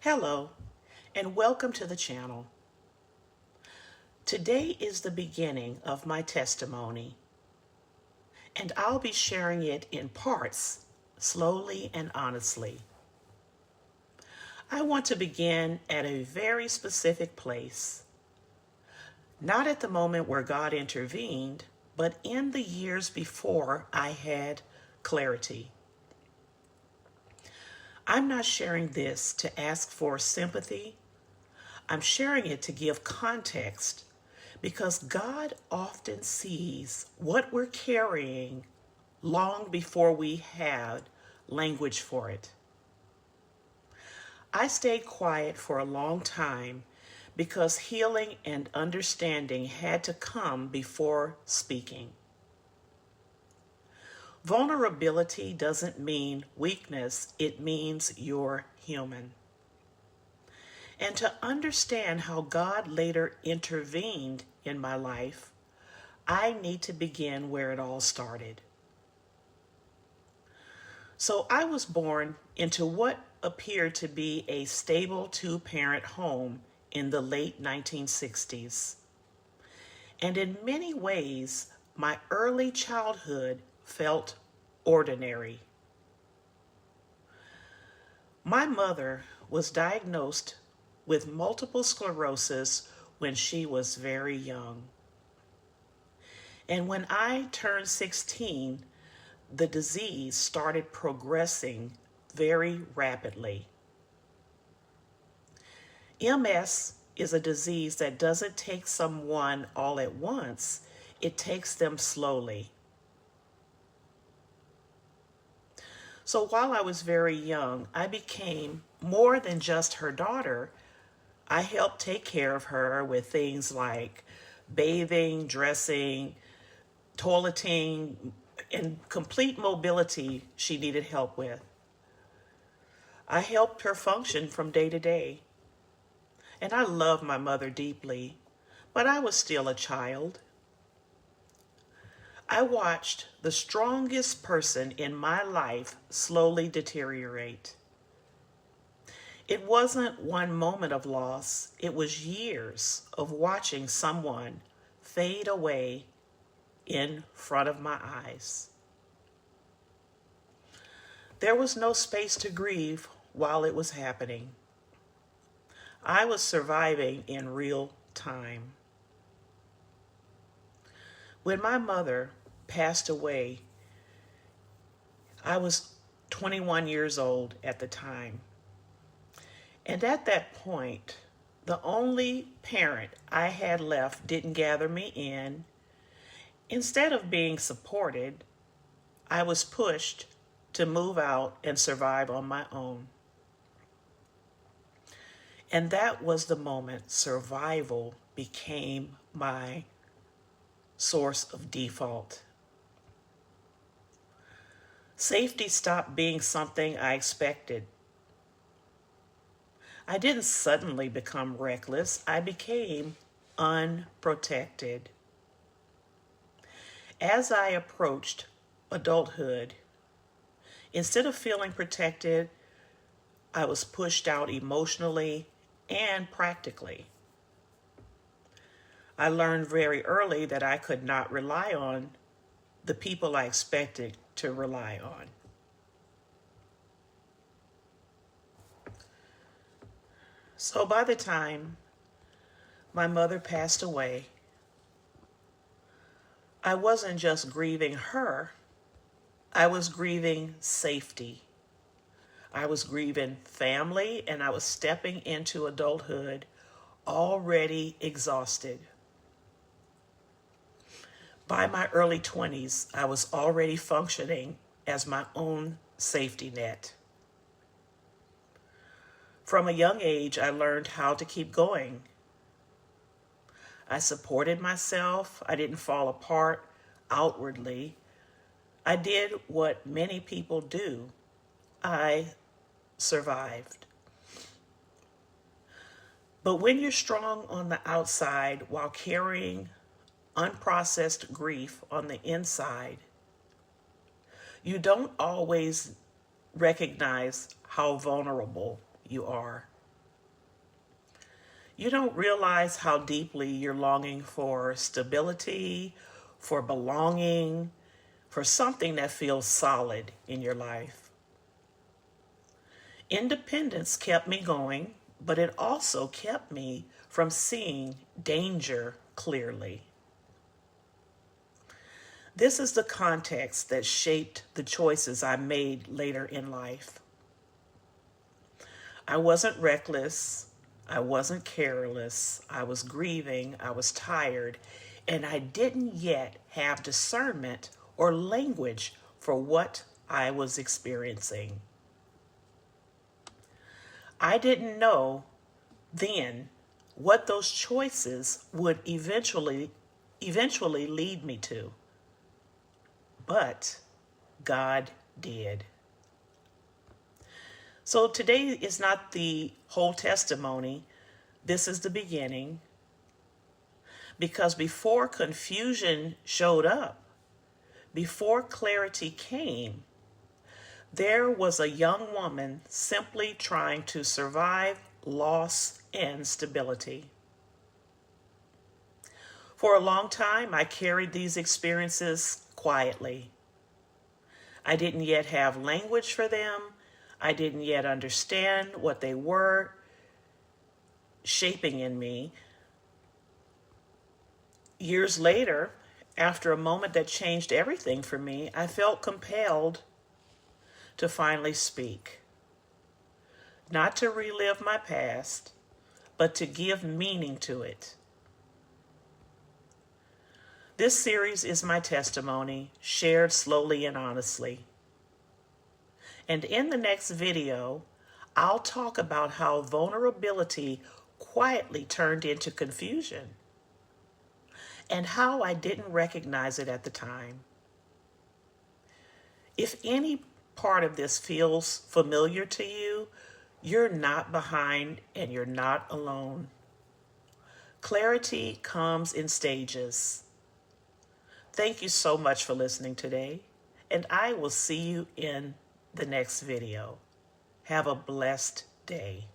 Hello, and welcome to the channel. Today is the beginning of my testimony, and I'll be sharing it in parts, slowly and honestly. I want to begin at a very specific place, not at the moment where God intervened, but in the years before I had clarity. I'm not sharing this to ask for sympathy. I'm sharing it to give context because God often sees what we're carrying long before we had language for it. I stayed quiet for a long time because healing and understanding had to come before speaking. Vulnerability doesn't mean weakness, it means you're human. And to understand how God later intervened in my life, I need to begin where it all started. So I was born into what appeared to be a stable two-parent home in the late 1960s. And in many ways, my early childhood felt ordinary. My mother was diagnosed with multiple sclerosis when she was very young. And when I turned 16, the disease started progressing very rapidly. MS is a disease that doesn't take someone all at once, it takes them slowly. So while I was very young, I became more than just her daughter. I helped take care of her with things like bathing, dressing, toileting, and complete mobility she needed help with. I helped her function from day to day. And I loved my mother deeply, but I was still a child. I watched the strongest person in my life slowly deteriorate. It wasn't one moment of loss, it was years of watching someone fade away in front of my eyes. There was no space to grieve while it was happening. I was surviving in real time. When my mother passed away, I was 21 years old at the time. And at that point, the only parent I had left didn't gather me in. Instead of being supported, I was pushed to move out and survive on my own. And that was the moment survival became my source of default. Safety stopped being something I expected. I didn't suddenly become reckless. I became unprotected. As I approached adulthood, instead of feeling protected, I was pushed out emotionally and practically. I learned very early that I could not rely on the people I expected to rely on. So by the time my mother passed away, I wasn't just grieving her, I was grieving safety. I was grieving family, and I was stepping into adulthood already exhausted. By my early 20s, I was already functioning as my own safety net. From a young age, I learned how to keep going. I supported myself. I didn't fall apart outwardly. I did what many people do. I survived. But when you're strong on the outside while carrying unprocessed grief on the inside, you don't always recognize how vulnerable you are. You don't realize how deeply you're longing for stability, for belonging, for something that feels solid in your life. Independence kept me going, but it also kept me from seeing danger clearly. This is the context that shaped the choices I made later in life. I wasn't reckless. I wasn't careless. I was grieving. I was tired. And I didn't yet have discernment or language for what I was experiencing. I didn't know then what those choices would eventually lead me to. But God did. So today is not the whole testimony. This is the beginning. Because before confusion showed up, before clarity came, there was a young woman simply trying to survive loss and stability. For a long time, I carried these experiences quietly. I didn't yet have language for them. I didn't yet understand what they were shaping in me. Years later, after a moment that changed everything for me, I felt compelled to finally speak. Not to relive my past, but to give meaning to it. This series is my testimony, shared slowly and honestly. And in the next video, I'll talk about how vulnerability quietly turned into confusion and how I didn't recognize it at the time. If any part of this feels familiar to you, you're not behind and you're not alone. Clarity comes in stages. Thank you so much for listening today, and I will see you in the next video. Have a blessed day.